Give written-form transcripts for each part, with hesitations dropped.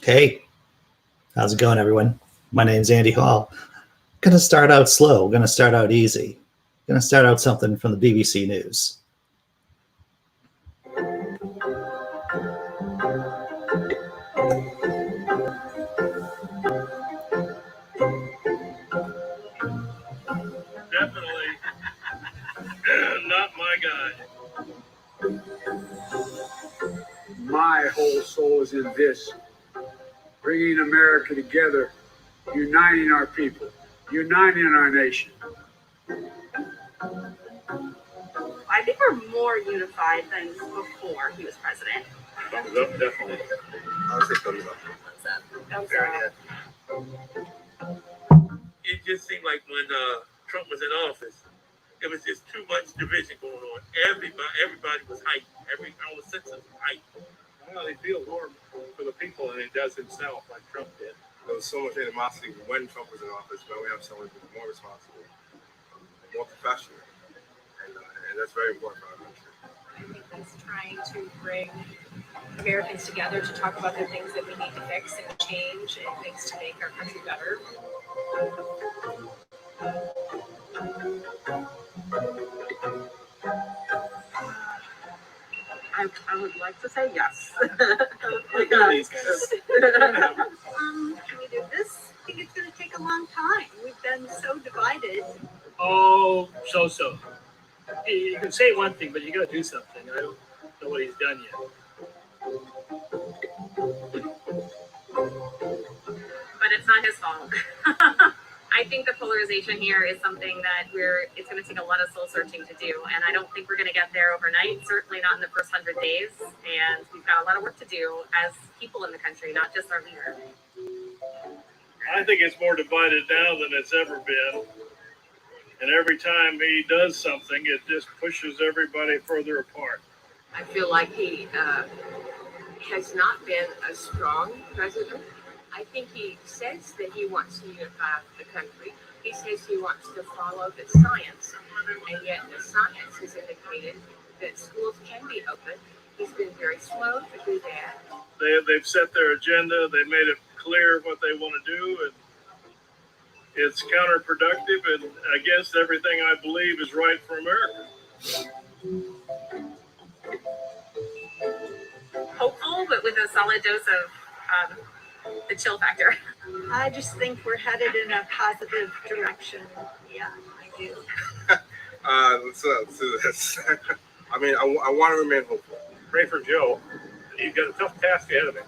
Hey, how's it going, everyone? My name's Andy Hall. Gonna start out slow. Gonna start out easy. Gonna start out something from the BBC News. Definitely not my guy. My whole soul is in this, bringing America together, uniting our people, uniting our nation. I think we're more unified than before he was president. Thumbs up, definitely. I would say thumbs up. Thumbs Very up. It just seemed like when Trump was in office, there was just too much division going on. Everybody was hyped. Our senses were hyped. Well, he feels more for the people than he does himself, like Trump did. There was so much animosity when Trump was in office. Now we have someone who's more responsible, more professional, and that's very important for our country. I think he's trying to bring Americans together to talk about the things that we need to fix and change and things to make our country better. I would like to say yes. Can we do this? I think it's going to take a long time. We've been so divided. Oh, so. You can say one thing, but you got to do something. I don't know what he's done yet. But it's not his fault. I think the polarization here is something that it's going to take a lot of soul searching to do. And I don't think we're going to get there overnight, certainly not in the first 100 days. And we've got a lot of work to do as people in the country, not just our leader. I think it's more divided now than it's ever been. And every time he does something, it just pushes everybody further apart. I feel like he has not been a strong president. I think he says that he wants to unify the country. He says he wants to follow the science, and yet the science has indicated that schools can be open. He's been very slow to do that. They've set their agenda. They made it clear what they want to do, and it's counterproductive and against everything I believe is right for America. Hopeful, but with a solid dose of the chill factor. I just think we're headed in a positive direction. Yeah, I do. Let's do this. I mean, I want to remain hopeful. Pray for Joe. He's got a tough task ahead of him.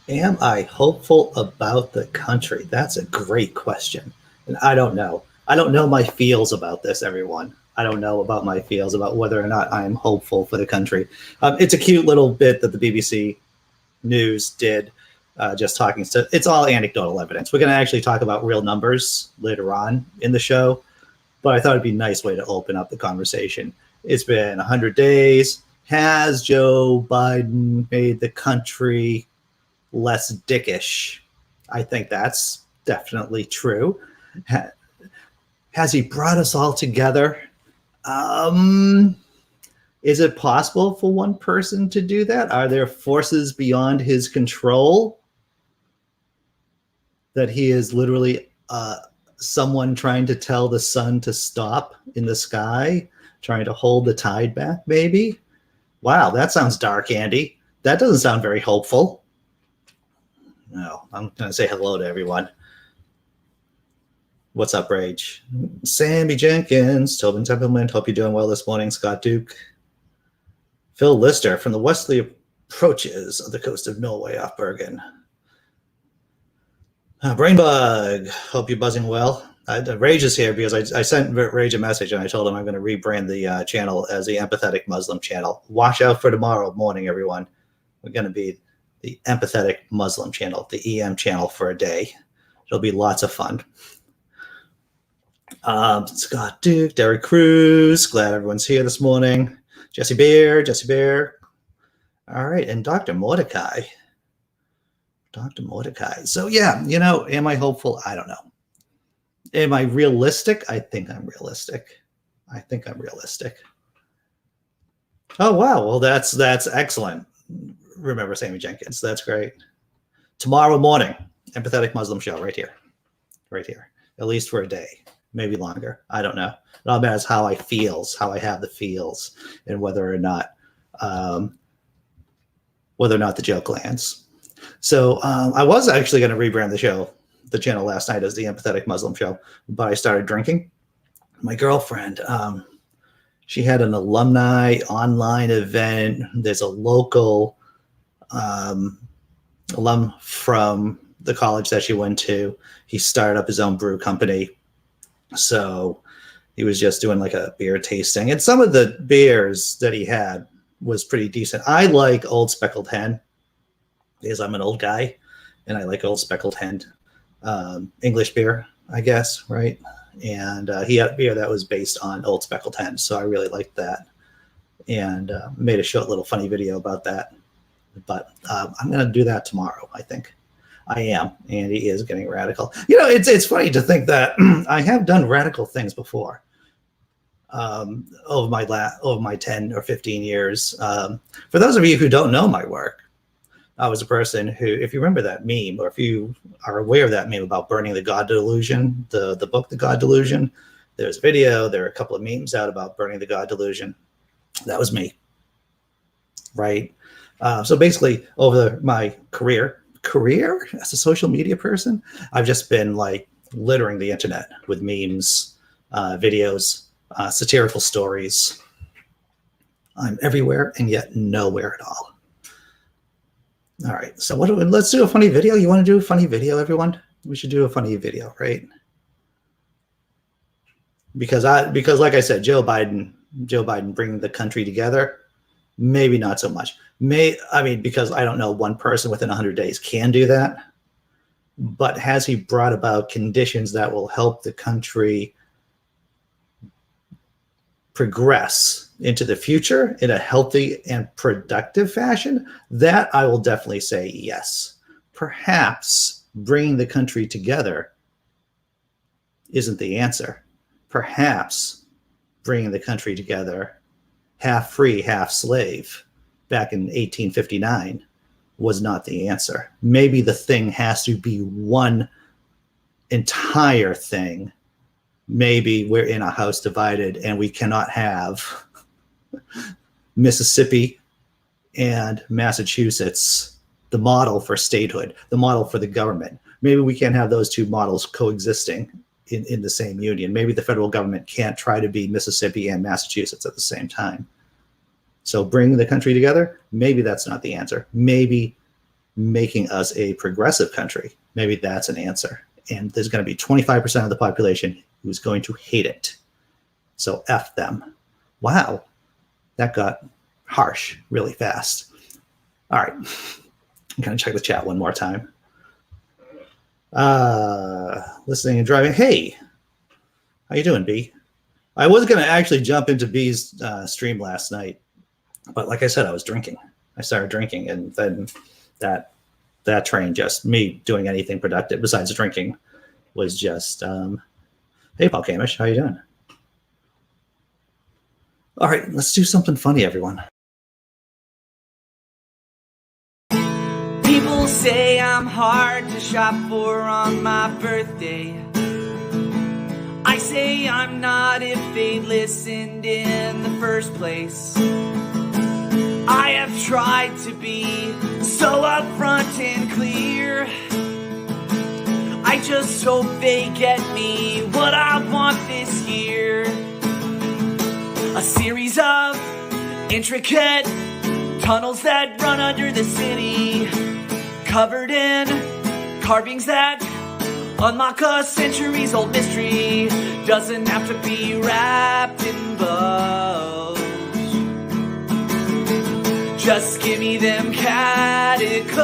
Am I hopeful about the country? That's a great question. And I don't know. I don't know my feels about this, everyone. I don't know about my feels about whether or not I'm hopeful for the country. It's a cute little bit that the BBC News did, just talking. So it's all anecdotal evidence. We're going to actually talk about real numbers later on in the show, but I thought it'd be a nice way to open up the conversation. It's been 100 days. Has Joe Biden made the country less dickish? I think that's definitely true. Has he brought us all together? Is it possible for one person to do that? Are there forces beyond his control that he is literally someone trying to tell the sun to stop in the sky, trying to hold the tide back, maybe? Wow, that sounds dark, Andy. That doesn't sound very hopeful. No, I'm going to say hello to everyone. What's up, Rage? Sammy Jenkins, Tobin Templeman, hope you're doing well this morning. Scott Duke. Phil Lister from the westerly approaches of the coast of Norway off Bergen. Brainbug, hope you're buzzing well. Rage is here because I sent Rage a message and I told him I'm going to rebrand the channel as the Empathetic Muslim channel. Watch out for tomorrow morning, everyone. We're going to be the Empathetic Muslim channel, the EM channel for a day. It'll be lots of fun. Scott Duke, Derek Cruz, glad everyone's here this morning. Jesse Bear. All right, and Dr. Mordecai. So yeah, am I hopeful? I don't know. Am I realistic? I think I'm realistic. Oh, wow. Well, that's excellent. Remember Sammy Jenkins. That's great. Tomorrow morning, Empathetic Muslim Show right here. At least for a day, maybe longer. I don't know. It all matters how I have the feels, and whether or not the joke lands. So I was actually going to rebrand the channel last night as the Empathetic Muslim Show, but I started drinking. My girlfriend, she had an alumni online event. There's a local alum from the college that she went to. He started up his own brew company. So he was just doing like a beer tasting. And some of the beers that he had was pretty decent. I like Old Speckled Hen because I'm an old guy and I like Old Speckled Hen. English beer, I guess, right? And he had a beer that was based on Old Speckled Hen. So I really liked that. And made a short little funny video about that. But I'm going to do that tomorrow, I think. I am, and he is getting radical. You know, it's funny to think that I have done radical things before over my 10 or 15 years. For those of you who don't know my work, I was a person who, if you remember that meme, or if you are aware of that meme about burning the God Delusion, the book, The God Delusion, there's a video, there are a couple of memes out about burning the God Delusion. That was me, right? So basically, over my career as a social media person, I've just been like littering the internet with memes, videos, satirical stories. I'm everywhere and yet nowhere at all. All right, so let's do a funny video. You want to do a funny video, everyone? We should do a funny video, right? Because like I said, Joe Biden bringing the country together, maybe not so much. Because I don't know one person within 100 days can do that. But has he brought about conditions that will help the country progress into the future in a healthy and productive fashion? That I will definitely say yes. Perhaps bringing the country together isn't the answer. Perhaps bringing the country together, half free, half slave, back in 1859 was not the answer. Maybe the thing has to be one entire thing. Maybe we're in a house divided and we cannot have Mississippi and Massachusetts, the model for statehood, the model for the government. Maybe we can't have those two models coexisting in the same union. Maybe the federal government can't try to be Mississippi and Massachusetts at the same time. So bringing the country together, maybe that's not the answer. Maybe making us a progressive country, maybe that's an answer. And there's going to be 25% of the population who's going to hate it. So F them. Wow, that got harsh really fast. All right, I'm going to check the chat one more time. Listening and driving. Hey, how you doing, B? I was going to actually jump into B's stream last night, but like I said, I was drinking. I started drinking, and then that train, just me doing anything productive besides drinking, was just, hey, Paul Kamish, how you doing? All right, let's do something funny, everyone. People say I'm hard to shop for on my birthday. I say I'm not if they listened in the first place. I have tried to be so upfront and clear. I just hope they get me what I want this year. A series of intricate tunnels that run under the city, covered in carvings that unlock a centuries-old mystery. Doesn't have to be wrapped in bows. Just give me them catacombs.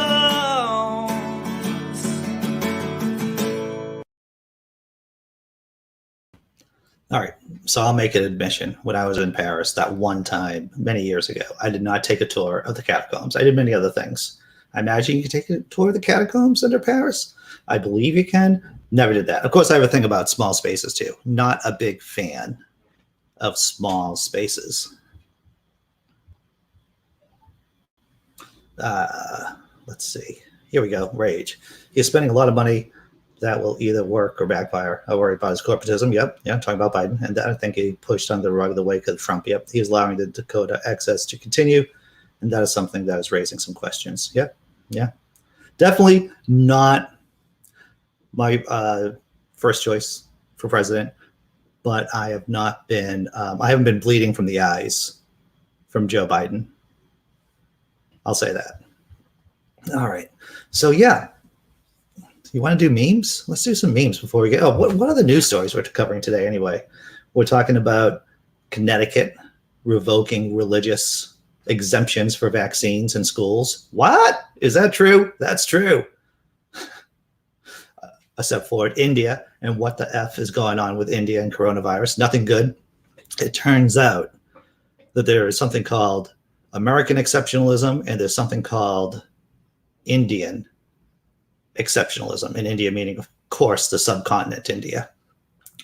All right, so I'll make an admission. When I was in Paris that one time, many years ago, I did not take a tour of the catacombs. I did many other things. I imagine you can take a tour of the catacombs under Paris. I believe you can. Never did that. Of course, I have a thing about small spaces too. Not a big fan of small spaces. Let's see. Here we go. Rage. He's spending a lot of money that will either work or backfire. I worry about his corporatism. Yep. Yeah. Talking about Biden. And that I think he pushed under the rug the wake of Trump. Yep. He's allowing the Dakota excess to continue. And that is something that is raising some questions. Yep. Yeah. Definitely not my first choice for president, but I have not been, I haven't been bleeding from the eyes from Joe Biden. I'll say that. All right. So yeah, you want to do memes? Let's do some memes before we get. Oh, what are the news stories we're covering today? Anyway, we're talking about Connecticut revoking religious exemptions for vaccines in schools. What? Is that true? That's true. A step forward, India, and what the F is going on with India and coronavirus? Nothing good. It turns out that there is something called American exceptionalism, and there's something called Indian exceptionalism. In India, meaning, of course, the subcontinent India.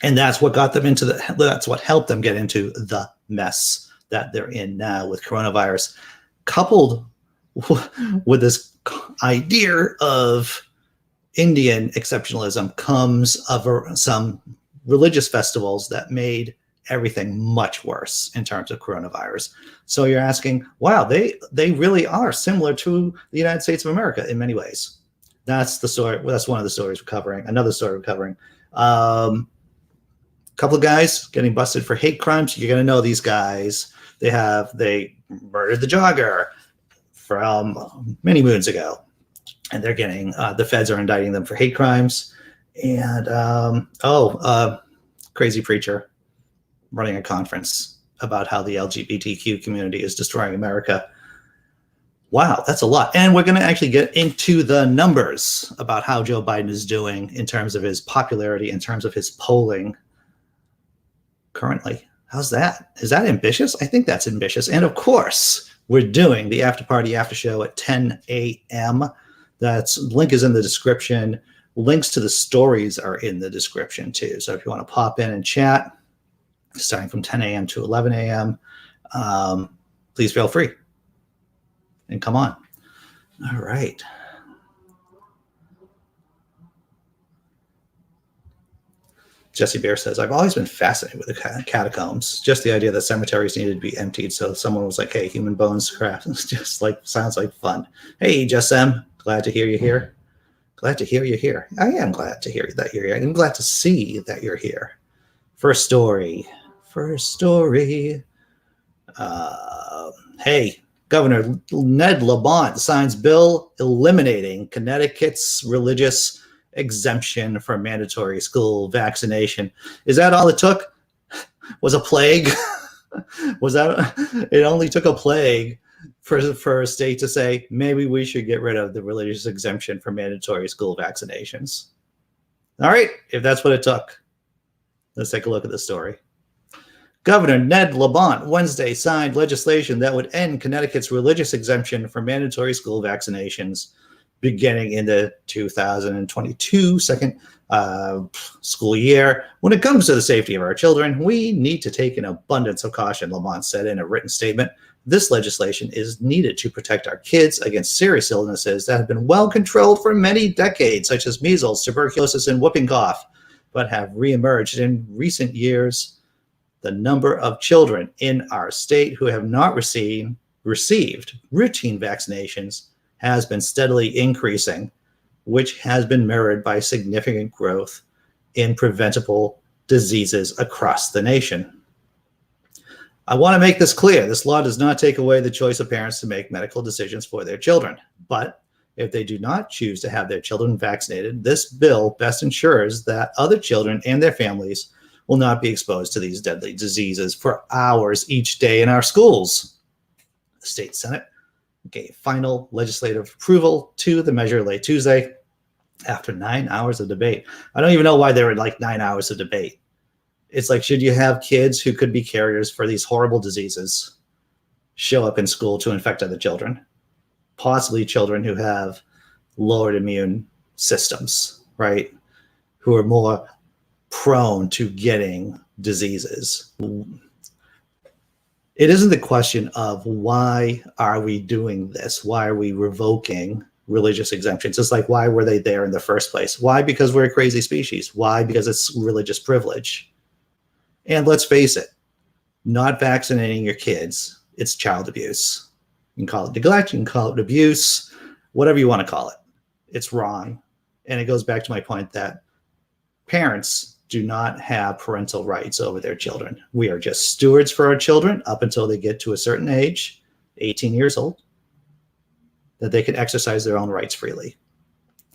And that's what got them into that's what helped them get into the mess that they're in now with coronavirus, coupled with this idea of Indian exceptionalism comes of some religious festivals that made everything much worse in terms of coronavirus. So you're asking, wow, they really are similar to the United States of America in many ways. That's the story. Well, that's one of the stories we're covering. Another story we're covering. Couple of guys getting busted for hate crimes. You're going to know these guys. They murdered the jogger from many moons ago, and they're getting the feds are indicting them for hate crimes. And crazy preacher running a conference about how the LGBTQ community is destroying America. Wow, that's a lot. And we're going to actually get into the numbers about how Joe Biden is doing in terms of his popularity, in terms of his polling currently. How's that? Is that ambitious? I think that's ambitious. And of course, we're doing the after party after show at 10 a.m. That's link is in the description. Links to the stories are in the description too. So if you want to pop in and chat, starting from 10 a.m. to 11 a.m., please feel free and come on. All right. Jesse Bear says, I've always been fascinated with the catacombs. Just the idea that cemeteries needed to be emptied. So someone was like, hey, human bones craft. It's just like, sounds like fun. Hey, Jess M, glad to hear you here. Glad to hear you here. I am glad to hear that you're here. I'm glad to see that you're here. First story. Hey, Governor Ned Lamont signs bill eliminating Connecticut's religious exemption for mandatory school vaccination. Is that all it took? Was a plague? Was that it? Only took a plague for a state to say maybe we should get rid of the religious exemption for mandatory school vaccinations. All right, if that's what it took, let's take a look at the story. Governor Ned Lamont Wednesday signed legislation that would end Connecticut's religious exemption for mandatory school vaccinations beginning in the 2022 second school year. When it comes to the safety of our children, we need to take an abundance of caution, Lamont said in a written statement. This legislation is needed to protect our kids against serious illnesses that have been well controlled for many decades, such as measles, tuberculosis, and whooping cough, but have reemerged in recent years. The number of children in our state who have not received routine vaccinations has been steadily increasing, which has been mirrored by significant growth in preventable diseases across the nation. I want to make this clear. This law does not take away the choice of parents to make medical decisions for their children. But if they do not choose to have their children vaccinated, this bill best ensures that other children and their families will not be exposed to these deadly diseases for hours each day in our schools. The state Senate gave final legislative approval to the measure late Tuesday after 9 hours of debate. I don't even know why there were like 9 hours of debate. It's like, should you have kids who could be carriers for these horrible diseases show up in school to infect other children? Possibly children who have lowered immune systems, right? who are more prone to getting diseases. It isn't the question of why are we doing this? Why are we revoking religious exemptions? It's like, why were they there in the first place? Why? Because we're a crazy species. Why? Because it's religious privilege. And let's face it, not vaccinating your kids, it's child abuse. You can call it neglect, you can call it abuse, whatever you want to call it. It's wrong. And it goes back to my point that parents do not have parental rights over their children. We are just stewards for our children up until they get to a certain age, 18 years old, that they can exercise their own rights freely.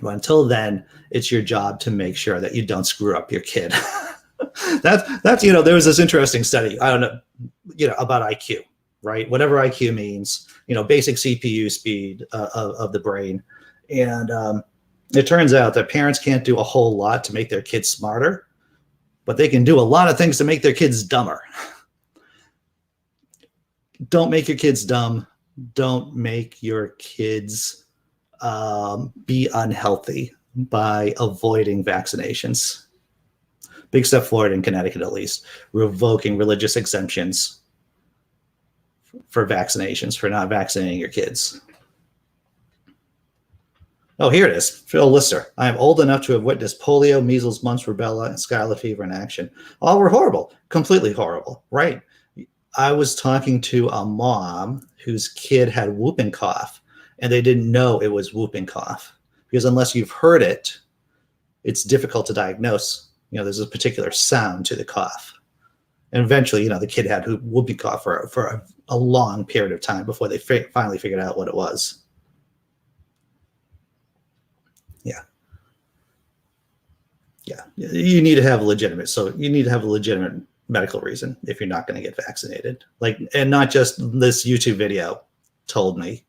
But until then, it's your job to make sure that you don't screw up your kid. That's there was this interesting study, I don't know, about IQ, right? Whatever IQ means, basic CPU speed of the brain. And it turns out that parents can't do a whole lot to make their kids smarter, but they can do a lot of things to make their kids dumber. Don't make your kids dumb. Don't make your kids be unhealthy by avoiding vaccinations. Big step forward in Connecticut, at least, revoking religious exemptions for vaccinations, for not vaccinating your kids. Oh, here it is. Phil Lister. I am old enough to have witnessed polio, measles, mumps, rubella, and scarlet fever in action. All were horrible, completely horrible, right? I was talking to a mom whose kid had whooping cough, and they didn't know it was whooping cough. Because unless you've heard it, it's difficult to diagnose. There's a particular sound to the cough. And eventually, the kid had whooping cough for a long period of time before they finally figured out what it was. Yeah, you need to have a legitimate medical reason if you're not going to get vaccinated. And not just this YouTube video told me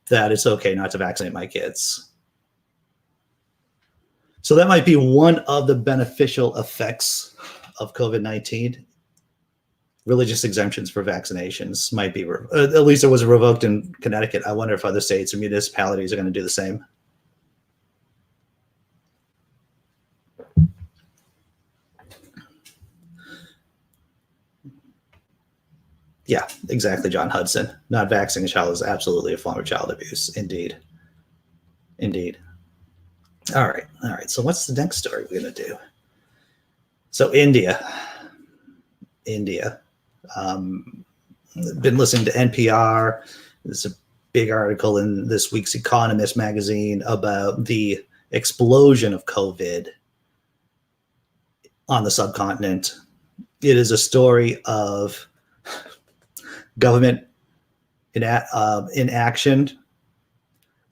that it's okay not to vaccinate my kids. So that might be one of the beneficial effects of COVID-19. Religious exemptions for vaccinations might be, at least it was revoked in Connecticut. I wonder if other states and municipalities are going to do the same. Yeah, exactly, John Hudson. Not vaccinating a child is absolutely a form of child abuse. Indeed. All right. So what's the next story we're going to do? So India. Been listening to NPR. There's a big article in this week's Economist magazine about the explosion of COVID on the subcontinent. It is a story of government inaction,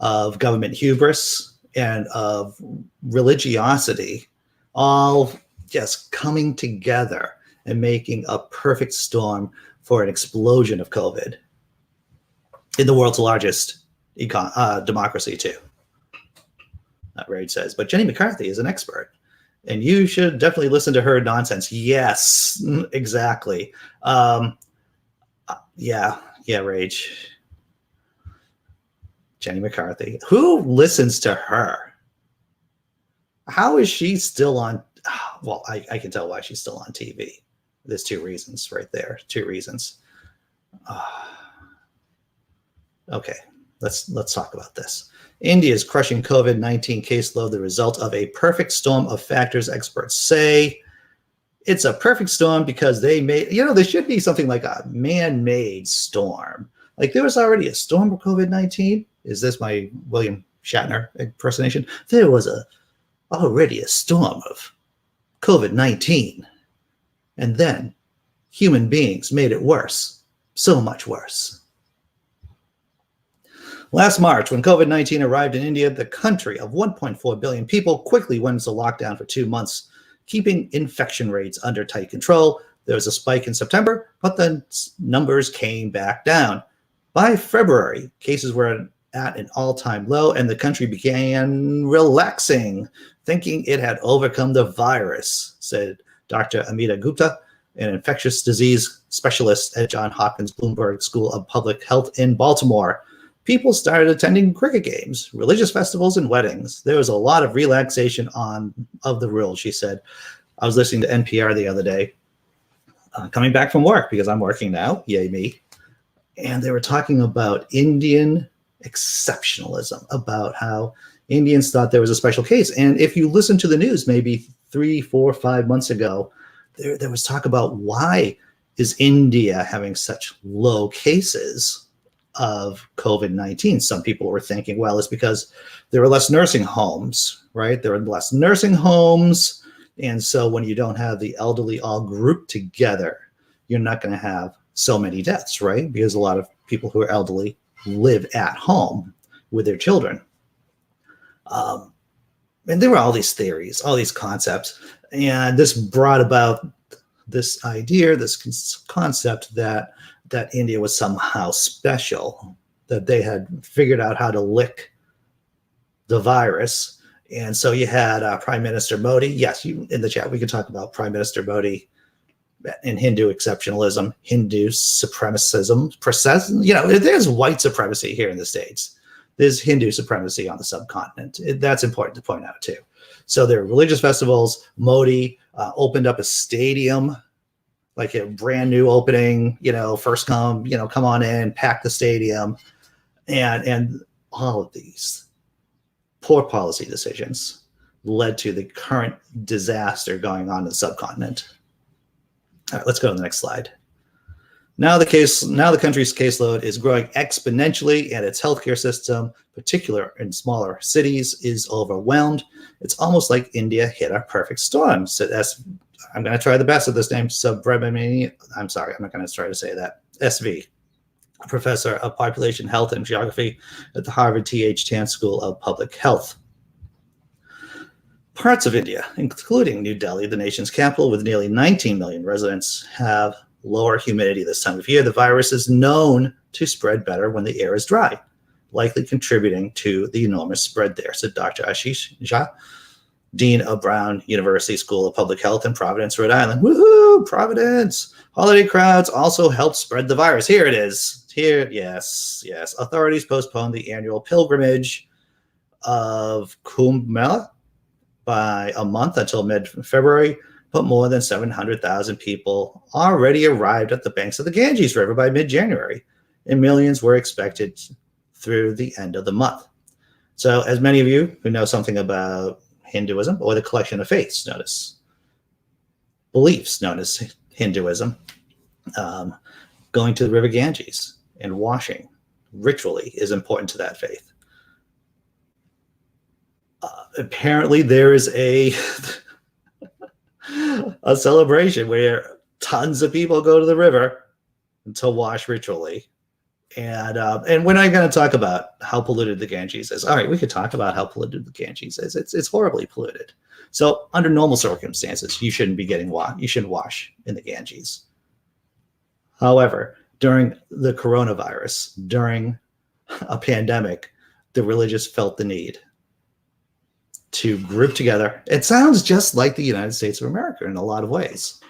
of government hubris, and of religiosity, all just coming together and making a perfect storm for an explosion of COVID in the world's largest democracy, too. Rage says, but Jenny McCarthy is an expert, and you should definitely listen to her nonsense. Yes, exactly. Yeah, Rage. Jenny McCarthy. Who listens to her? How is she still on? Well, I can tell why she's still on TV. There's two reasons right there. Two reasons. Okay, let's talk about this. India's crushing COVID-19 caseload, the result of a perfect storm of factors, experts say. It's a perfect storm because they made, there should be something like a man-made storm. Like there was already a storm of COVID-19. Is this my William Shatner impersonation? There was already a storm of COVID-19. And then human beings made it worse, so much worse. Last March, when COVID-19 arrived in India, the country of 1.4 billion people quickly went into lockdown for 2 months, keeping infection rates under tight control. There was a spike in September, but the numbers came back down. By February, cases were at an all-time low, and the country began relaxing, thinking it had overcome the virus, said Dr. Amita Gupta, an infectious disease specialist at Johns Hopkins Bloomberg School of Public Health in Baltimore. people started attending cricket games, religious festivals, and weddings. There was a lot of relaxation of the rules, she said. I was listening to NPR the other day, coming back from work because I'm working now, yay me. And they were talking about Indian exceptionalism, about how Indians thought there was a special case. And if you listen to the news, maybe 3, 4, 5 months ago, there was talk about why is India having such low cases of COVID-19. Some people were thinking, well, it's because there are less nursing homes, right? There are less nursing homes. And so when you don't have the elderly all grouped together, you're not going to have so many deaths, right? Because a lot of people who are elderly live at home with their children. And there were all these theories, all these concepts. And this brought about this idea, this concept that India was somehow special, that they had figured out how to lick the virus. And so you had Prime Minister Modi. Yes, in the chat, we could talk about Prime Minister Modi and Hindu exceptionalism, Hindu supremacism. There's white supremacy here in the States. There's Hindu supremacy on the subcontinent. That's important to point out too. So there are religious festivals. Modi opened up a stadium, like a brand new opening, first come on in, pack the stadium. And all of these poor policy decisions led to the current disaster going on in the subcontinent. All right, let's go to the next slide. Now the country's caseload is growing exponentially, and its healthcare system, particularly in smaller cities, is overwhelmed. It's almost like India hit a perfect storm. So I'm going to try the best of this name. I'm sorry, I'm not going to try to say that. SV, professor of population health and geography at the Harvard T.H. Chan School of Public Health. Parts of India, including New Delhi, the nation's capital, with nearly 19 million residents, have lower humidity this time of year. The virus is known to spread better when the air is dry, likely contributing to the enormous spread there, said Dr. Ashish Jha, Dean of Brown University School of Public Health in Providence, Rhode Island. Woohoo, Providence! Holiday crowds also help spread the virus. Here it is. Here, yes. Authorities postponed the annual pilgrimage of Kumbh Mela by a month until mid-February, but more than 700,000 people already arrived at the banks of the Ganges River by mid-January, and millions were expected through the end of the month. So, as many of you who know something about Hinduism, or the collection of faiths beliefs known as Hinduism, going to the river Ganges and washing ritually is important to that faith. Apparently there is a celebration where tons of people go to the river to wash ritually. And we're not going to talk about how polluted the Ganges is. All right, we could talk about how polluted the Ganges is. It's horribly polluted. So under normal circumstances, you shouldn't be you shouldn't wash in the Ganges. However, during the coronavirus, during a pandemic, the religious felt the need to group together. It sounds just like the United States of America in a lot of ways.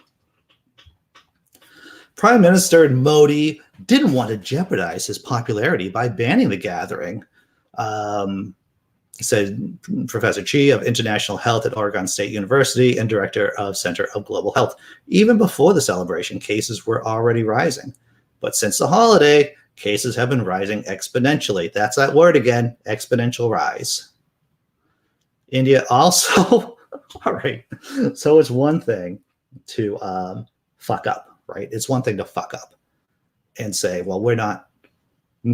Prime Minister Modi didn't want to jeopardize his popularity by banning the gathering, said Professor Chi of International Health at Oregon State University and director of Center of Global Health. Even before the celebration, cases were already rising. But since the holiday, cases have been rising exponentially. That's that word again, exponential rise. India also, all right, so it's one thing to fuck up, right? It's one thing to fuck up and say, well, we're not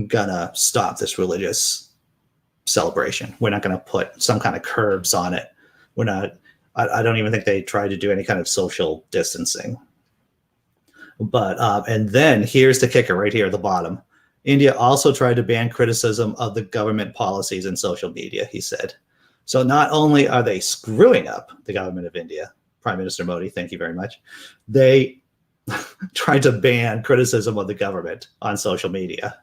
gonna stop this religious celebration. We're not gonna put some kind of curbs on it. We're not, I don't even think they tried to do any kind of social distancing. But, and then here's the kicker right here at the bottom. India also tried to ban criticism of the government policies in social media, he said. So not only are they screwing up the government of India, Prime Minister Modi, thank you very much, they tried to ban criticism of the government on social media.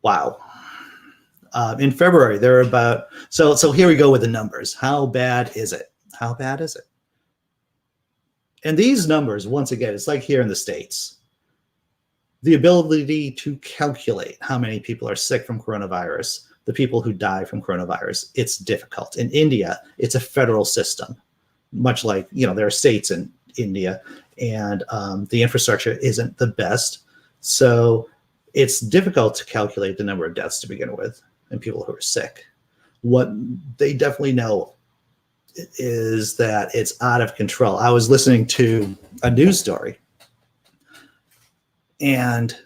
Wow. In February, there are about, so here we go with the numbers. How bad is it? How bad is it? And these numbers, once again, it's like here in the States. the ability to calculate how many people are sick from coronavirus, the people who die from coronavirus, it's difficult. In India, it's a federal system, much like, there are states in India, and the infrastructure isn't the best. So it's difficult to calculate the number of deaths to begin with and people who are sick. What they definitely know is that it's out of control. I was listening to a news story, and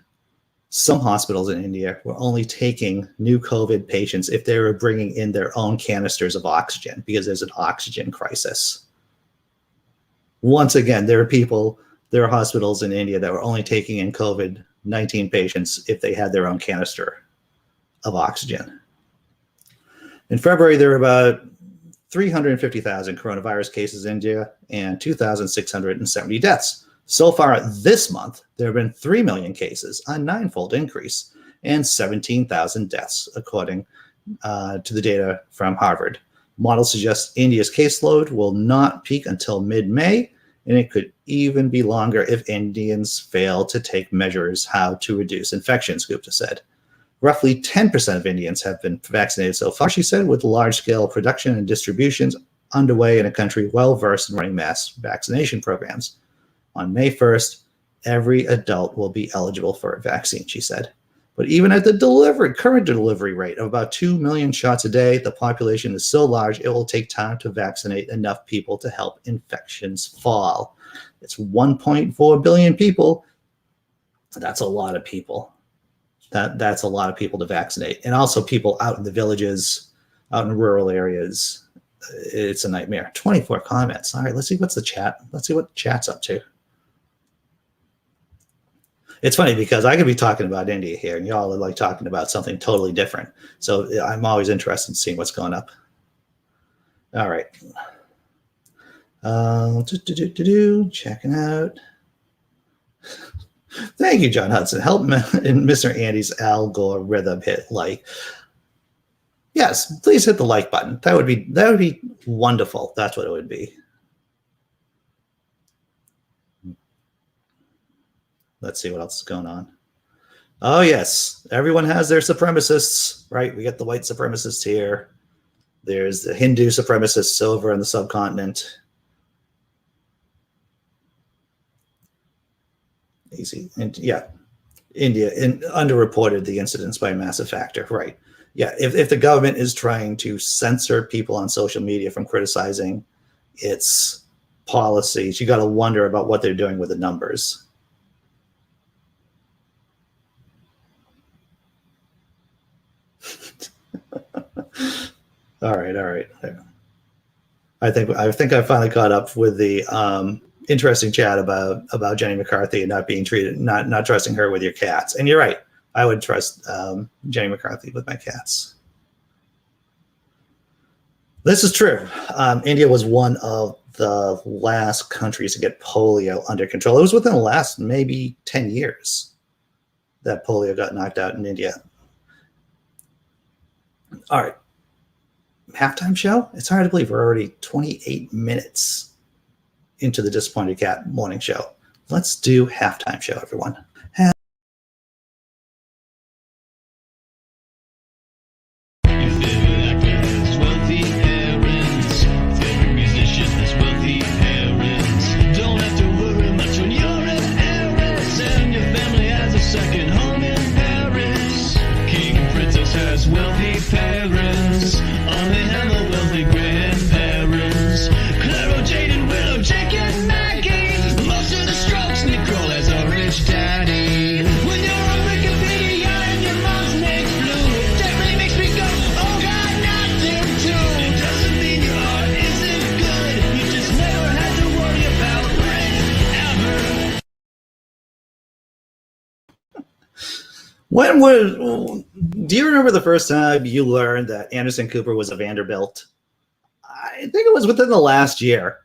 some hospitals in India were only taking new COVID patients if they were bringing in their own canisters of oxygen because there's an oxygen crisis. Once again, there are hospitals in India that were only taking in COVID-19 patients if they had their own canister of oxygen. In February, there were about 350,000 coronavirus cases in India and 2,670 deaths. So far this month, there have been 3 million cases, a 9-fold increase, and 17,000 deaths, according to the data from Harvard. Models suggest India's caseload will not peak until mid-May, and it could even be longer if Indians fail to take measures how to reduce infections, Gupta said. Roughly 10% of Indians have been vaccinated so far, she said, with large-scale production and distributions underway in a country well-versed in running mass vaccination programs. On May 1st, every adult will be eligible for a vaccine, she said. But even at the current delivery rate of about 2 million shots a day, the population is so large it will take time to vaccinate enough people to help infections fall. It's 1.4 billion people. That's a lot of people. That's a lot of people to vaccinate. And also people out in the villages, out in rural areas. It's a nightmare. 24 comments. All right, let's see what's the chat. Let's see what the chat's up to. It's funny because I could be talking about India here and y'all are like talking about something totally different. So I'm always interested in seeing what's going up. All right. Checking out. Thank you, John Hudson. Help in Mr. Andy's algorithm hit like. Yes, please hit the like button. That would be wonderful. That's what it would be. Let's see what else is going on. Oh, yes. Everyone has their supremacists, right? We get the white supremacists here. There's the Hindu supremacists over in the subcontinent. Easy. And yeah, India underreported the incidents by a massive factor, right? Yeah, if the government is trying to censor people on social media from criticizing its policies, you got to wonder about what they're doing with the numbers. All right. I think I finally caught up with the interesting chat about Jenny McCarthy and not being treated, not trusting her with your cats. And you're right. I would trust Jenny McCarthy with my cats. This is true. India was one of the last countries to get polio under control. It was within the last maybe 10 years that polio got knocked out in India. All right. Halftime show? It's hard to believe we're already 28 minutes into the Disappointed Cat morning show. Let's do halftime show, everyone. Do you remember the first time you learned that Anderson Cooper was a Vanderbilt? I think it was within the last year.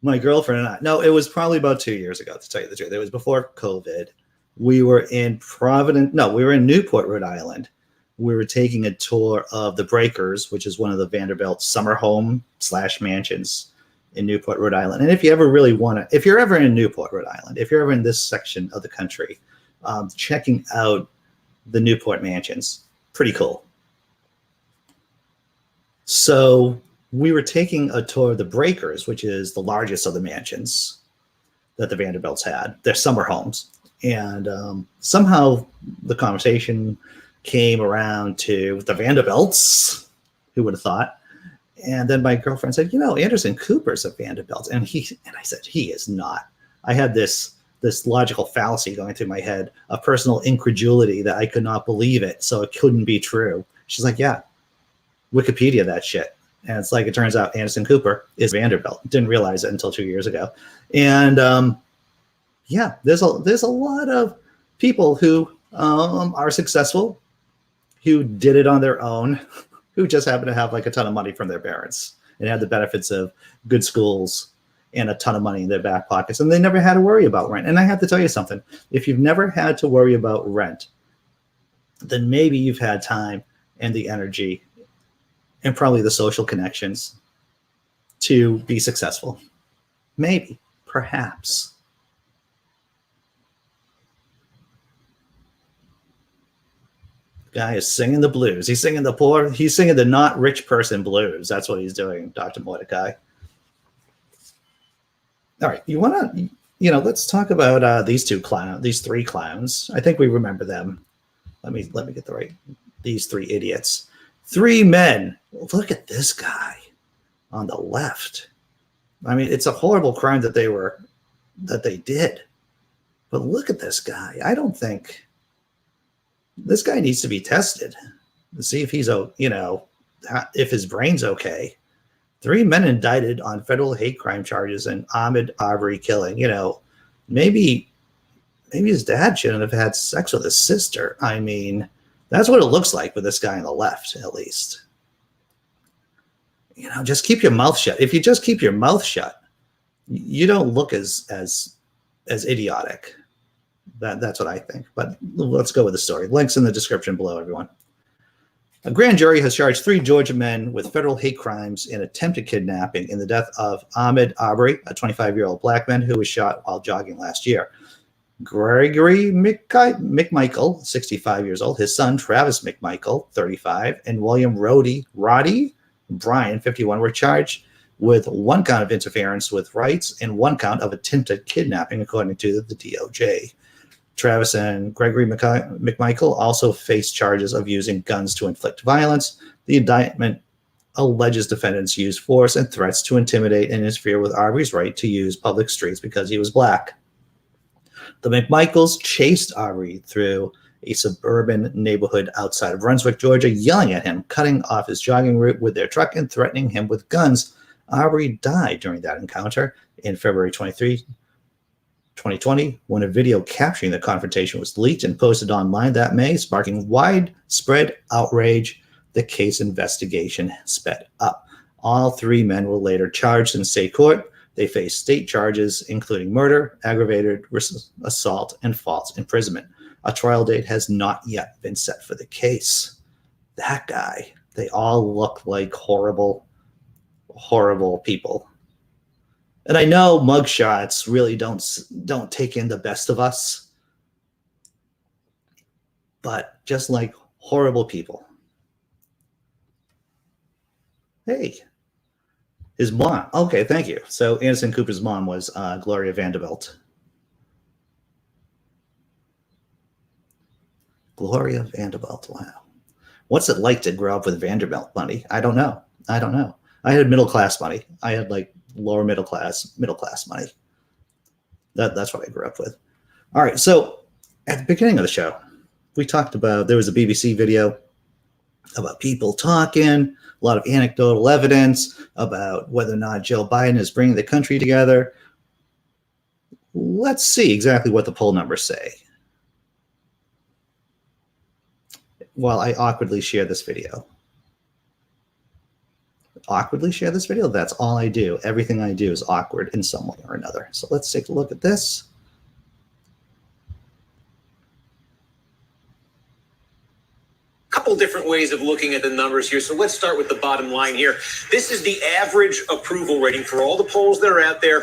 My girlfriend and I, no, it was probably about 2 years ago, to tell you the truth. It was before COVID. We were in Newport, Rhode Island. We were taking a tour of the Breakers, which is one of the Vanderbilt summer home / mansions in Newport, Rhode Island. And if you ever really want to, if you're ever in Newport, Rhode Island, if you're ever in this section of the country, checking out the Newport mansions. Pretty cool. So we were taking a tour of the Breakers, which is the largest of the mansions that the Vanderbilts had, their summer homes. And somehow the conversation came around to the Vanderbilts. Who would have thought? And then my girlfriend said, Anderson Cooper's a Vanderbilt. And I said, he is not. I had this logical fallacy going through my head, a personal incredulity that I could not believe it, so it couldn't be true. She's like, yeah, Wikipedia that shit. And it's like, it turns out Anderson Cooper is Vanderbilt. Didn't realize it until 2 years ago. And yeah, there's a lot of people who are successful, who did it on their own, who just happen to have like a ton of money from their parents and had the benefits of good schools and a ton of money in their back pockets, and they never had to worry about rent. And I have to tell you something, if you've never had to worry about rent, then maybe you've had time and the energy and probably the social connections to be successful. Maybe, perhaps. Guy is singing the blues. He's singing the not rich person blues. That's what he's doing, Dr. Mordecai. All right, you want to, let's talk about these three clowns. I think we remember them. Let me get the right. These three idiots. Three men. Look at this guy on the left. I mean, it's a horrible crime that they did. But look at this guy. I don't think this guy needs to be tested to see if he's, if his brain's okay. 3 men indicted on federal hate crime charges and Ahmaud Arbery killing. Maybe his dad shouldn't have had sex with his sister. I mean, that's what it looks like with this guy on the left, at least. Just keep your mouth shut. If you just keep your mouth shut, you don't look as idiotic. That's what I think. But let's go with the story. Links in the description below, everyone. A grand jury has charged 3 Georgia men with federal hate crimes and attempted kidnapping in the death of Ahmaud Arbery, a 25-year-old black man who was shot while jogging last year. Gregory McMichael, 65 years old, his son Travis McMichael, 35, and William Roddy Bryan, 51, were charged with 1 count of interference with rights and 1 count of attempted kidnapping, according to the DOJ. Travis and Gregory McMichael also face charges of using guns to inflict violence. The indictment alleges defendants used force and threats to intimidate and interfere with Arbery's right to use public streets because he was black. The McMichaels chased Arbery through a suburban neighborhood outside of Brunswick, Georgia, yelling at him, cutting off his jogging route with their truck, and threatening him with guns. Arbery died during that encounter in February 23, 2020, when a video capturing the confrontation was leaked and posted online that May, sparking widespread outrage. The case investigation sped up. All 3 men were later charged in state court. They faced state charges, including murder, aggravated assault, and false imprisonment. A trial date has not yet been set for the case. That guy, they all look like horrible, horrible people. And I know mugshots really don't take in the best of us, but just like horrible people. Hey, his mom. Okay, thank you. So Anderson Cooper's mom was Gloria Vanderbilt. Gloria Vanderbilt. Wow. What's it like to grow up with Vanderbilt money? I don't know. I had middle class money. I had like lower middle class money. That's what I grew up with. All right. So at the beginning of the show, we talked about, there was a BBC video about people talking, a lot of anecdotal evidence about whether or not Joe Biden is bringing the country together. Let's see exactly what the poll numbers say. While I awkwardly share this video. That's all I do. Everything I do is awkward in some way or another. So let's take a look at this. Couple different ways ways of looking at the numbers here. So let's start with the bottom line here. This is the average approval rating for all the polls that are out there.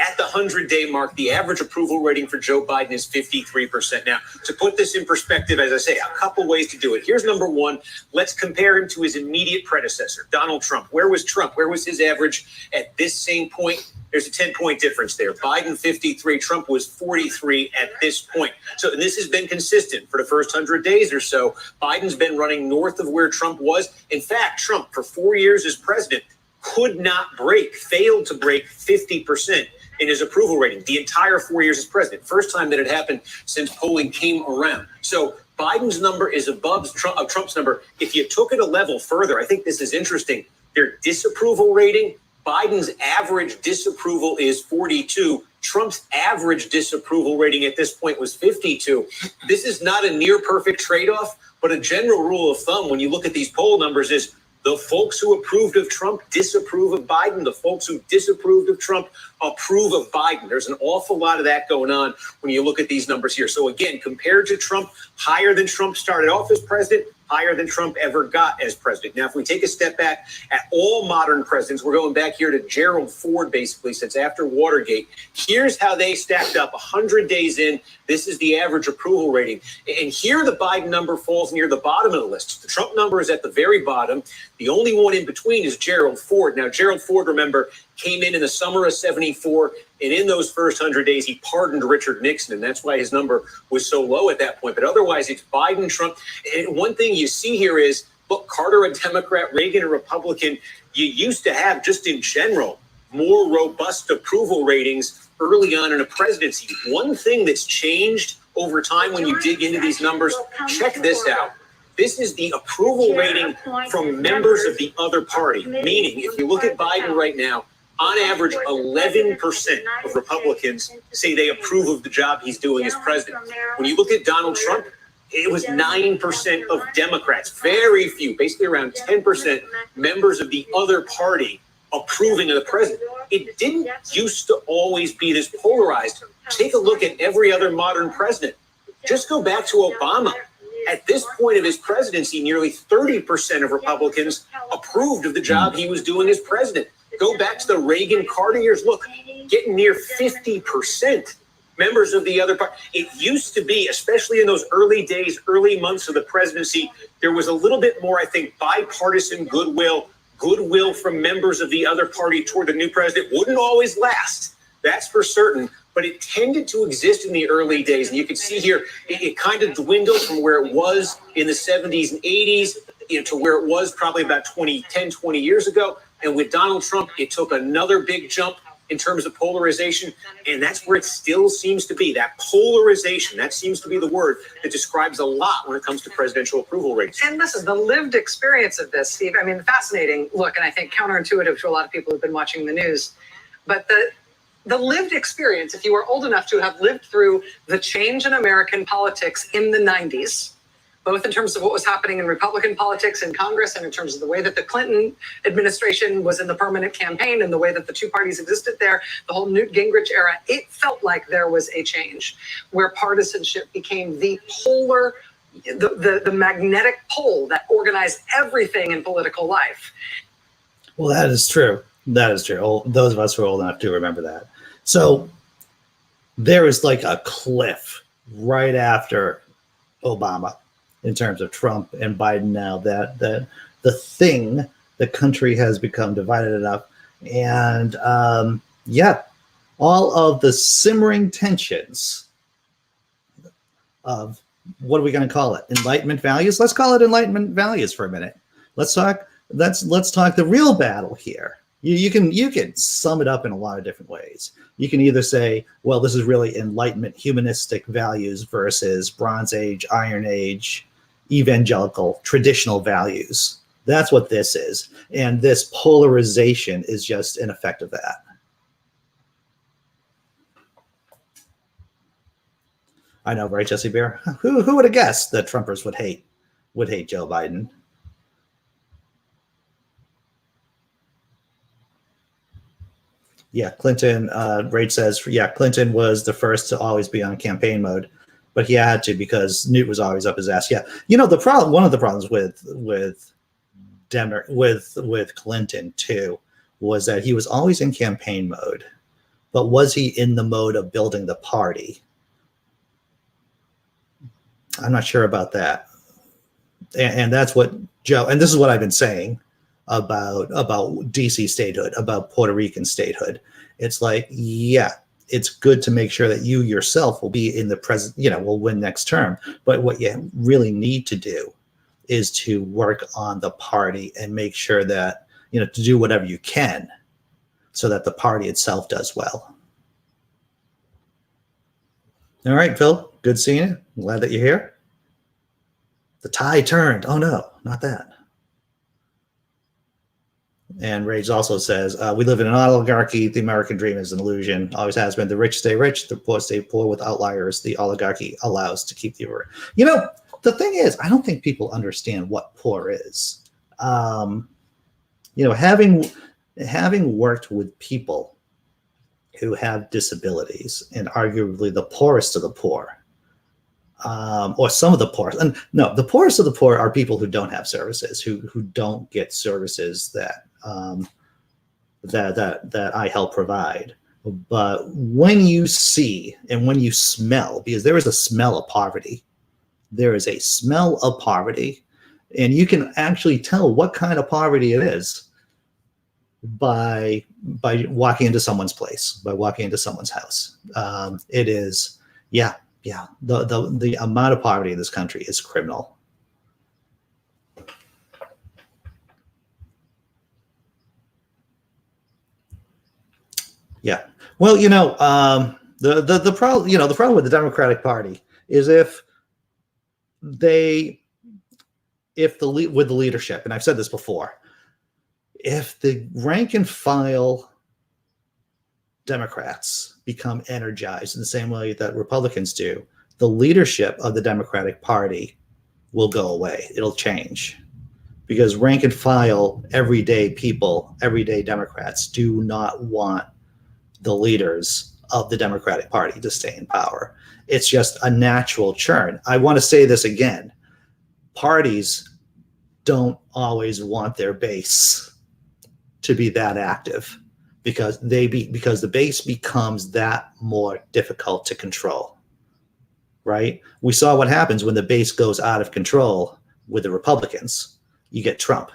At the 100-day mark, the average approval rating for Joe Biden is 53%. Now, to put this in perspective, as I say, a couple ways to do it. Here's number one. Let's compare him to his immediate predecessor, Donald Trump. Where was Trump? Where was his average at this same point? There's a 10-point difference there. Biden 53, Trump was 43 at this point. So and this has been consistent for the first 100 days or so. Biden's been running north of where Trump was. In fact, Trump, for 4 years as president, failed to break 50% in his approval rating the entire 4 years as president. First time that it happened since polling came around. So Biden's number is above Trump's number. If you took it a level further, I think this is interesting. Their disapproval rating, Biden's average disapproval is 42. Trump's average disapproval rating at this point was 52. This is not a near perfect trade-off, but a general rule of thumb when you look at these poll numbers is the folks who approved of Trump disapprove of Biden. The folks who disapproved of Trump approve of Biden. There's an awful lot of that going on when you look at these numbers here. So again, compared to Trump, higher than Trump started off as president, higher than Trump ever got as president. Now, if we take a step back at all modern presidents, we're going back here to Gerald Ford, basically, since after Watergate. Here's how they stacked up 100 days in. This is the average approval rating. And here the Biden number falls near the bottom of the list. The Trump number is at the very bottom. The only one in between is Gerald Ford. Now, Gerald Ford, remember, came in the summer of 74, and in those first 100 days, he pardoned Richard Nixon, and that's why his number was so low at that point. But otherwise, it's Biden, Trump. And one thing you see here is, look, Carter a Democrat, Reagan a Republican. You used to have, just in general, more robust approval ratings early on in a presidency. One thing that's changed over time when you dig into these numbers, check this out. This is the approval rating from members of the other party, meaning if you look at Biden right now, on average, 11% of Republicans say they approve of the job he's doing as president. When you look at Donald Trump, it was 9% of Democrats, very few, basically around 10% members of the other party approving of the president. It didn't used to always be this polarized. Take a look at every other modern president. Just go back to Obama. At this point of his presidency, nearly 30% of Republicans approved of the job he was doing as president. Go back to the Reagan Carter years. Look, getting near 50% members of the other party. It used to be, especially in those early days, early months of the presidency, there was a little bit more, I think, bipartisan goodwill from members of the other party toward the new president. Wouldn't always last, that's for certain, but it tended to exist in the early days. And you can see here, it kind of dwindled from where it was in the 70s and 80s to where it was probably about 20 years ago. And with Donald Trump, it took another big jump in terms of polarization. And that's where it still seems to be. That polarization, that seems to be the word that describes a lot when it comes to presidential approval ratings. And listen, the lived experience of this, Steve, I mean, fascinating look, and I think counterintuitive to a lot of people who've been watching the news. But the lived experience, if you are old enough to have lived through the change in American politics in the 90s, both in terms of what was happening in Republican politics in Congress and in terms of the way that the Clinton administration was in the permanent campaign and the way that the two parties existed there, the whole Newt Gingrich era, it felt like there was a change where partisanship became the polar, the magnetic pole that organized everything in political life. Well, that is true. That is true. Those of us who are old enough to remember that. So there is like a cliff right after Obama in terms of Trump and Biden now that the country has become divided enough. And all of the simmering tensions of, what are we going to call it? Enlightenment values? Let's call it Enlightenment values for a minute. Let's talk the real battle here. You can sum it up in a lot of different ways. You can either say, well, this is really Enlightenment humanistic values versus Bronze Age, Iron Age, evangelical, traditional values. That's what this is. And this polarization is just an effect of that. I know, right, Jesse Bear? Who would have guessed that Trumpers would hate Joe Biden? Yeah, Clinton, Rach says, Clinton was the first to always be on campaign mode. but he had to because Newt was always up his ass. Yeah, one of the problems with Clinton too was that he was always in campaign mode, but was he in the mode of building the party? I'm not sure about that. And that's what Joe, and this is what I've been saying about DC statehood, about Puerto Rican statehood. It's like, yeah, it's good to make sure that you yourself will be in the present, will win next term. But what you really need to do is to work on the party and make sure that, to do whatever you can so that the party itself does well. All right, Phil, good seeing you. I'm glad that you're here. The tide turned. Oh, no, not that. And Rage also says, we live in an oligarchy. The American dream is an illusion. Always has been. The rich stay rich. The poor stay poor with outliers. The oligarchy allows to keep the over. The thing is, I don't think people understand what poor is. Having worked with people who have disabilities, and arguably the poorest of the poor, or some of the poorest. And no, the poorest of the poor are people who don't have services, who don't get services that I help provide. But when you see and when you smell, because there is a smell of poverty, there is a smell of poverty, and you can actually tell what kind of poverty it is by walking into someone's place, by walking into someone's house. It is, yeah. The amount of poverty in this country is criminal. Yeah. Well, the problem with the Democratic Party is with the leadership, and I've said this before, if the rank and file Democrats become energized in the same way that Republicans do, the leadership of the Democratic Party will go away. It'll change. Because rank and file, everyday people, everyday Democrats do not want the leaders of the Democratic Party to stay in power. It's just a natural churn. I want to say this again. Parties don't always want their base to be that active, because the base becomes that more difficult to control, right? We saw what happens when the base goes out of control with the Republicans. You get Trump,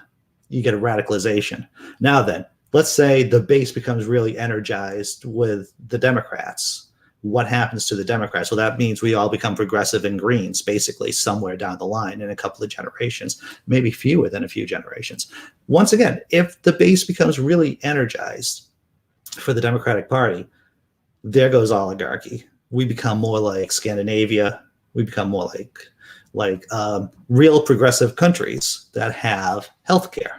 you get a radicalization. Now then, let's say the base becomes really energized with the Democrats. What happens to the Democrats? Well, that means we all become progressive and Greens, basically, somewhere down the line in a couple of generations, maybe fewer than a few generations. Once again, if the base becomes really energized for the Democratic Party, there goes oligarchy. We become more like Scandinavia. We become more like real progressive countries that have healthcare,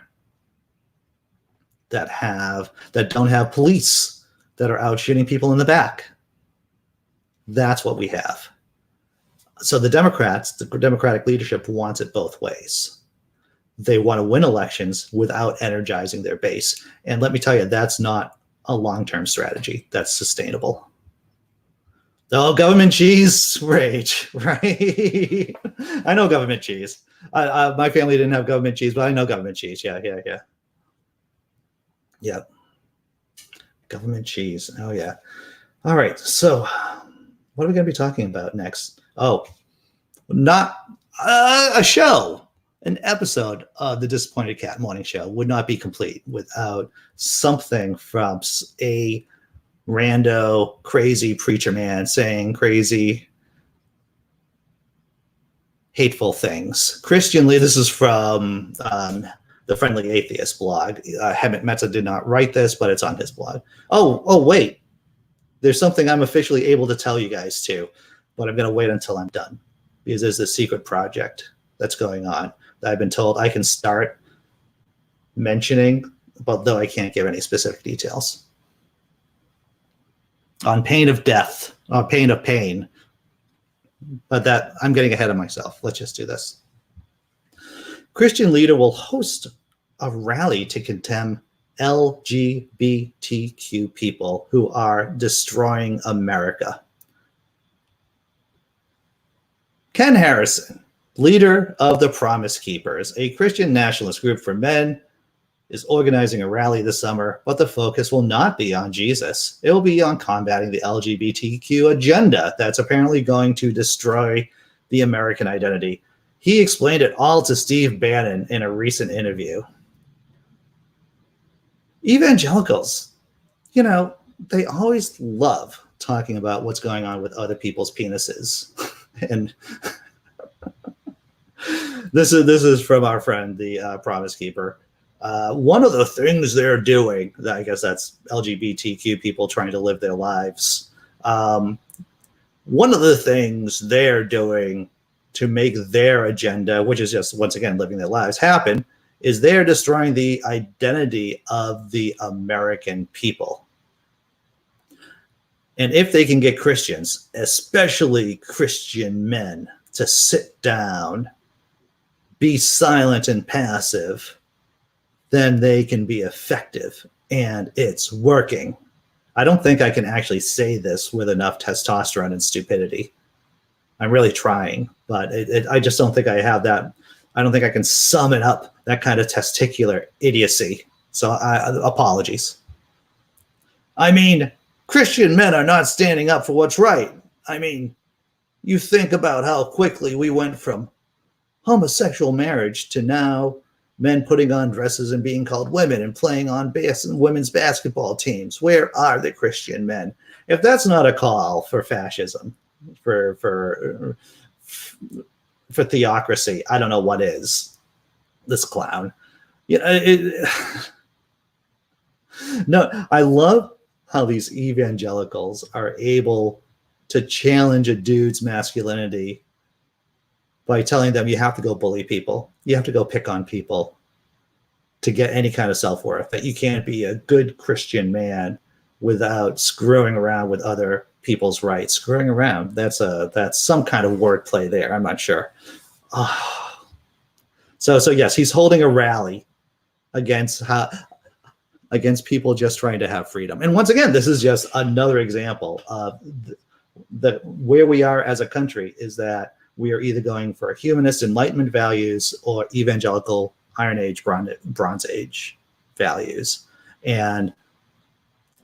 that don't have police that are out shooting people in the back. That's what we have. So the Democratic leadership wants it both ways. They want to win elections without energizing their base. And let me tell you, that's not a long-term strategy that's sustainable. Oh, government cheese, Rage, right? I know government cheese. My family didn't have government cheese, but I know government cheese. Yeah. Government cheese. Oh, yeah. All right. So what are we going to be talking about next? Oh, not a show. An episode of the Disappointed Cat Morning Show would not be complete without something from a rando, crazy preacher man saying crazy, hateful things. Christian Lee, this is from the Friendly Atheist blog. Hemant Mehta did not write this, but it's on his blog. Oh, wait. There's something I'm officially able to tell you guys too, but I'm going to wait until I'm done, because there's this secret project that's going on that I've been told I can start mentioning, but though I can't give any specific details. On pain of death, on pain of pain. But that, I'm getting ahead of myself. Let's just do this. Christian leader will host a rally to condemn LGBTQ people who are destroying America. Ken Harrison, leader of the Promise Keepers, a Christian nationalist group for men, is organizing a rally this summer, but the focus will not be on Jesus. It will be on combating the LGBTQ agenda that's apparently going to destroy the American identity. He explained it all to Steve Bannon in a recent interview. Evangelicals, you know, they always love talking about what's going on with other people's penises. And this is from our friend, the Promise Keeper. One of the things they're doing, I guess that's LGBTQ people trying to live their lives. One of the things they're doing to make their agenda, which is just, once again, living their lives, happen, is they're destroying the identity of the American people. And if they can get Christians, especially Christian men, to sit down, be silent and passive, then they can be effective. And it's working. I don't think I can actually say this with enough testosterone and stupidity. I'm really trying, but I just don't think I have that. I don't think I can sum it up, that kind of testicular idiocy. So apologies. I mean, Christian men are not standing up for what's right. I mean, you think about how quickly we went from homosexual marriage to now men putting on dresses and being called women and playing on women's basketball teams. Where are the Christian men? If that's not a call for fascism, for theocracy, I don't know what is. This clown. You know, no, I love how these evangelicals are able to challenge a dude's masculinity by telling them you have to go bully people. You have to go pick on people to get any kind of self-worth, that you can't be a good Christian man without screwing around with other people's rights. Screwing around, that's some kind of wordplay there. I'm not sure. So yes, he's holding a rally against people just trying to have freedom. And once again, this is just another example of where we are as a country, is that we are either going for humanist Enlightenment values or evangelical Iron Age, Bronze Age values. And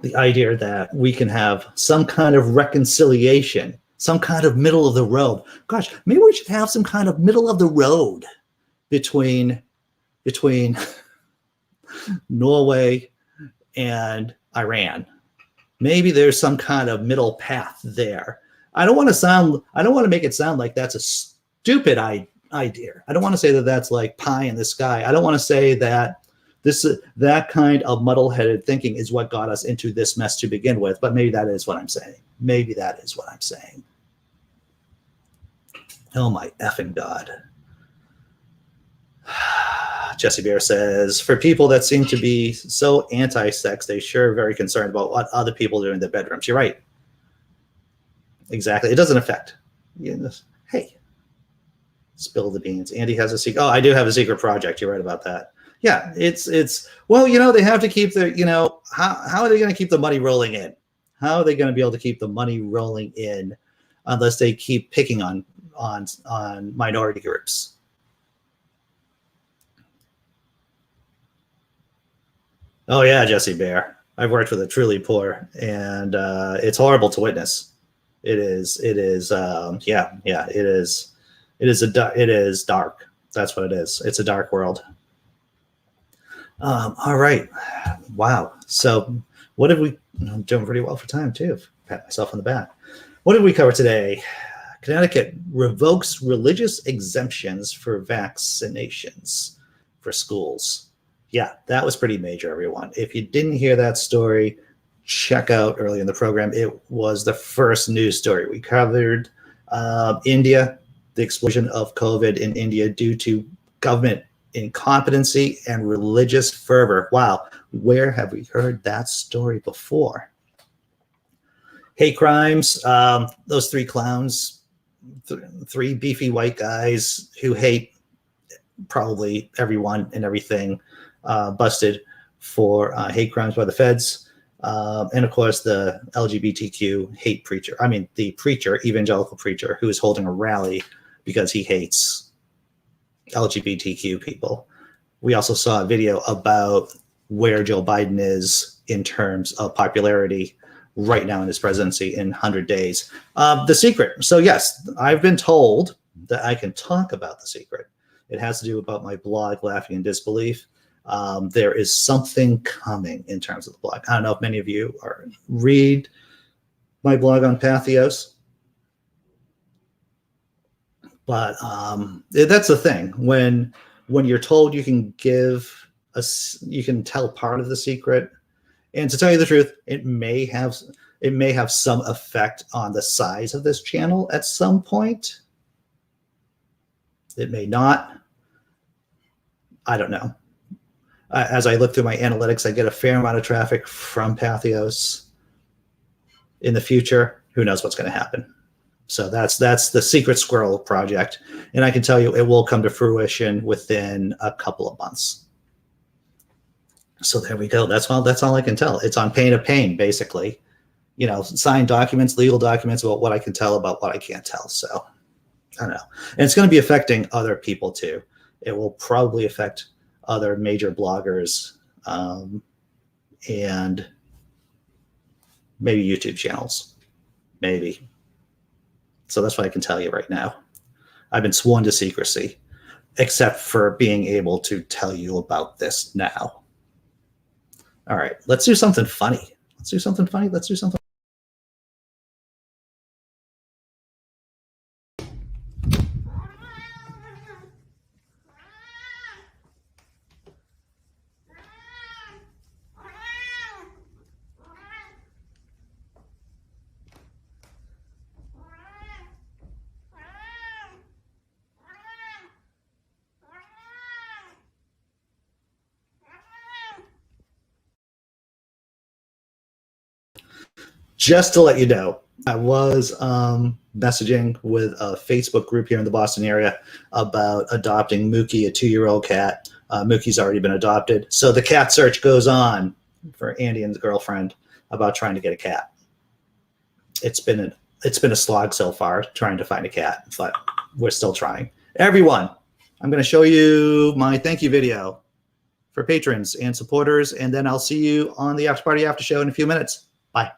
the idea that we can have some kind of reconciliation, some kind of middle of the road. Gosh, maybe we should have some kind of middle of the road between Norway and Iran. Maybe there's some kind of middle path there. I don't want to make it sound like that's a stupid idea. I don't want to say that that's like pie in the sky. I don't want to say that that kind of muddle-headed thinking is what got us into this mess to begin with, but maybe that is what I'm saying. Maybe that is what I'm saying. Oh my effing God. Jesse Bear says, for people that seem to be so anti-sex, they sure are very concerned about what other people do in their bedrooms. You're right. Exactly. It doesn't affect. Hey, spill the beans. Andy has a secret. Oh, I do have a secret project. You're right about that. Yeah, it's well, they have to keep the, how are they going to keep the money rolling in? How are they going to be able to keep the money rolling in unless they keep picking on minority groups? Oh yeah, Jesse Bear. I've worked with the truly poor, and it's horrible to witness. It is dark. That's what it is. It's a dark world. All right. Wow. So what did we, I'm doing pretty well for time too. Pat myself on the back. What did we cover today? Connecticut revokes religious exemptions for vaccinations for schools. Yeah, that was pretty major, everyone. If you didn't hear that story, check out early in the program. It was the first news story. We covered India, the explosion of COVID in India due to government incompetency and religious fervor. Wow, where have we heard that story before? Hate crimes, those three clowns, three beefy white guys who hate probably everyone and everything, busted for hate crimes by the feds. And of course, the LGBTQ hate preacher. I mean, the preacher, evangelical preacher, who is holding a rally because he hates LGBTQ people. We also saw a video about where Joe Biden is in terms of popularity right now in his presidency in 100 days. The Secret. So yes, I've been told that I can talk about The Secret. It has to do about my blog, Laughing in Disbelief. There is something coming in terms of the blog. I don't know if many of you read my blog on Patheos, but that's the thing. When you're told you can you can tell part of the secret, and to tell you the truth, it may have some effect on the size of this channel at some point. It may not. I don't know. As I look through my analytics, I get a fair amount of traffic from Patheos. In the future, who knows what's going to happen? So that's the Secret Squirrel project, and I can tell you it will come to fruition within a couple of months. So there we go. That's all I can tell. It's on pain of pain, basically. You know, signed documents, legal documents about what I can tell about what I can't tell. So I don't know. And it's going to be affecting other people too. It will probably affect other major bloggers and maybe YouTube channels, maybe. So that's what I can tell you right now. I've been sworn to secrecy, except for being able to tell you about this now. All right, let's do something funny. Let's do something funny. Let's do something. Just to let you know, I was messaging with a Facebook group here in the Boston area about adopting Mookie, a 2-year-old cat. Mookie's already been adopted. So the cat search goes on for Andy and his girlfriend about trying to get a cat. It's been a slog so far trying to find a cat, but we're still trying. Everyone, I'm going to show you my thank you video for patrons and supporters, and then I'll see you on the after party after show in a few minutes. Bye.